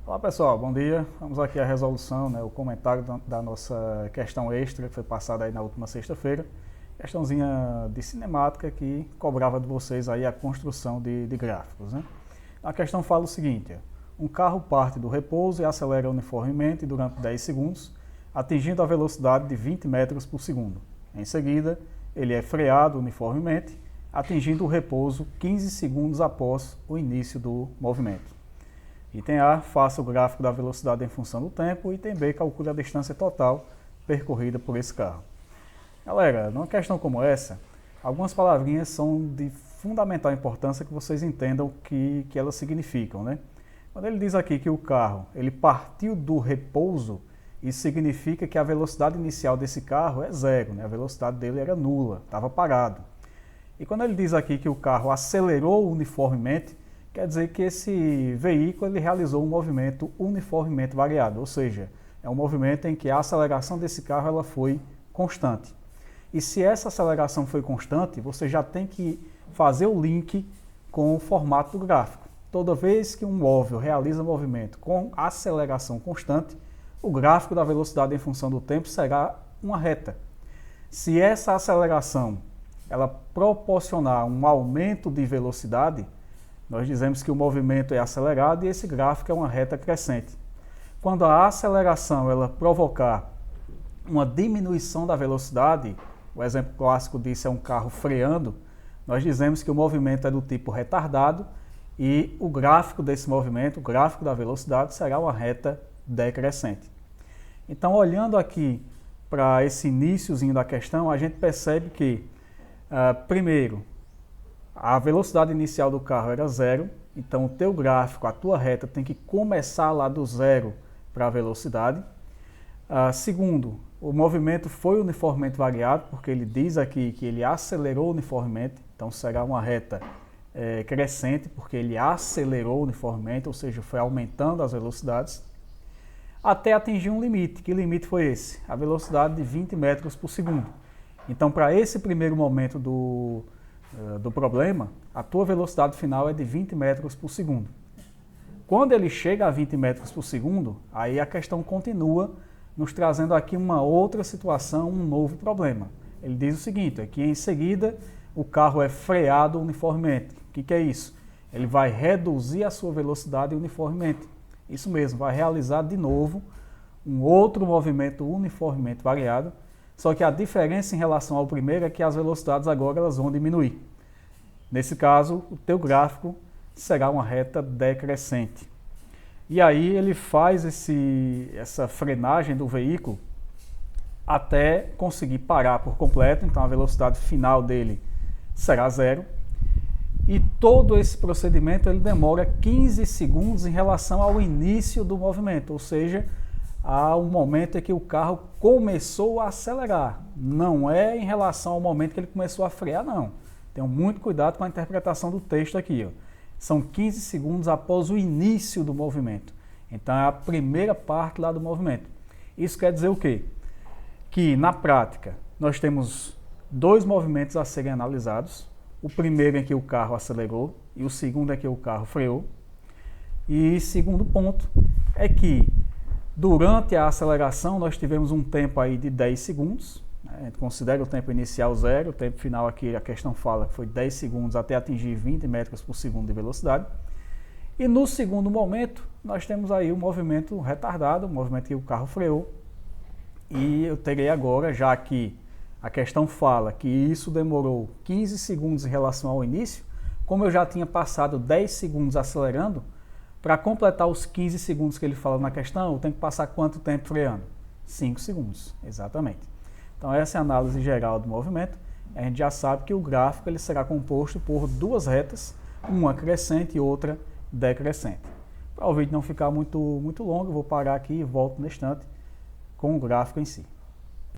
Olá pessoal, bom dia. Vamos aqui à resolução, o comentário da nossa questão extra que foi passada aí na última sexta-feira. Questãozinha de cinemática que cobrava de vocês aí a construção de gráficos. A questão fala o seguinte: um carro parte do repouso e acelera uniformemente durante 10 segundos, atingindo a velocidade de 20 metros por segundo. Em seguida, ele é freado uniformemente, atingindo o repouso 15 segundos após o início do movimento. Item A, faça o gráfico da velocidade em função do tempo. Item B, calcule a distância total percorrida por esse carro. Galera, numa questão como essa, algumas palavrinhas são de fundamental importância que vocês entendam o que elas significam, Quando ele diz aqui que o carro ele partiu do repouso, isso significa que a velocidade inicial desse carro é zero, A velocidade dele era nula, estava parado. E quando ele diz aqui que o carro acelerou uniformemente, quer dizer que esse veículo ele realizou um movimento uniformemente variado, ou seja, é um movimento em que a aceleração desse carro ela foi constante. E se essa aceleração foi constante, você já tem que fazer o link com o formato do gráfico. Toda vez que um móvel realiza movimento com aceleração constante, o gráfico da velocidade em função do tempo será uma reta. Se essa aceleração ela proporcionar um aumento de velocidade, nós dizemos que o movimento é acelerado e esse gráfico é uma reta crescente. Quando a aceleração ela provocar uma diminuição da velocidade, o exemplo clássico disso é um carro freando, nós dizemos que o movimento é do tipo retardado e o gráfico desse movimento, o gráfico da velocidade, será uma reta decrescente. Então, olhando aqui para esse iniciozinho da questão, a gente percebe que, primeiro, a velocidade inicial do carro era zero, então o teu gráfico, a tua reta tem que começar lá do zero para a velocidade. Segundo, o movimento foi uniformemente variado, porque ele diz aqui que ele acelerou uniformemente, então será uma reta crescente, porque ele acelerou uniformemente, ou seja, foi aumentando as velocidades, até atingir um limite. Que limite foi esse? A velocidade de 20 metros por segundo. Então, para esse primeiro momento do problema, a tua velocidade final é de 20 metros por segundo. Quando ele chega a 20 metros por segundo, aí a questão continua nos trazendo aqui uma outra situação, um novo problema. Ele diz o seguinte, que em seguida o carro é freado uniformemente. O que é isso? Ele vai reduzir a sua velocidade uniformemente. Isso mesmo, vai realizar de novo um outro movimento uniformemente variado, só que a diferença em relação ao primeiro é que as velocidades agora elas vão diminuir. Nesse caso, o teu gráfico será uma reta decrescente. E aí ele faz essa frenagem do veículo até conseguir parar por completo, então a velocidade final dele será zero. E todo esse procedimento ele demora 15 segundos em relação ao início do movimento, ou seja, ao momento em que o carro começou a acelerar. Não é em relação ao momento que ele começou a frear, não. Tenham muito cuidado com a interpretação do texto aqui. São 15 segundos após o início do movimento. Então é a primeira parte lá do movimento. Isso quer dizer o quê? Que na prática nós temos dois movimentos a serem analisados. O primeiro em que o carro acelerou e o segundo em que o carro freou. E segundo ponto é que durante a aceleração nós tivemos um tempo aí de 10 segundos. A gente considera o tempo inicial zero, o tempo final aqui a questão fala que foi 10 segundos até atingir 20 metros por segundo de velocidade. E no segundo momento nós temos aí o movimento retardado, o movimento que o carro freou. E eu terei agora, já que a questão fala que isso demorou 15 segundos em relação ao início, como eu já tinha passado 10 segundos acelerando, para completar os 15 segundos que ele fala na questão, eu tenho que passar quanto tempo freando? 5 segundos, exatamente. Então essa é a análise geral do movimento. A gente já sabe que o gráfico ele será composto por duas retas, uma crescente e outra decrescente. Para o vídeo não ficar muito longo, eu vou parar aqui e volto no instante com o gráfico em si.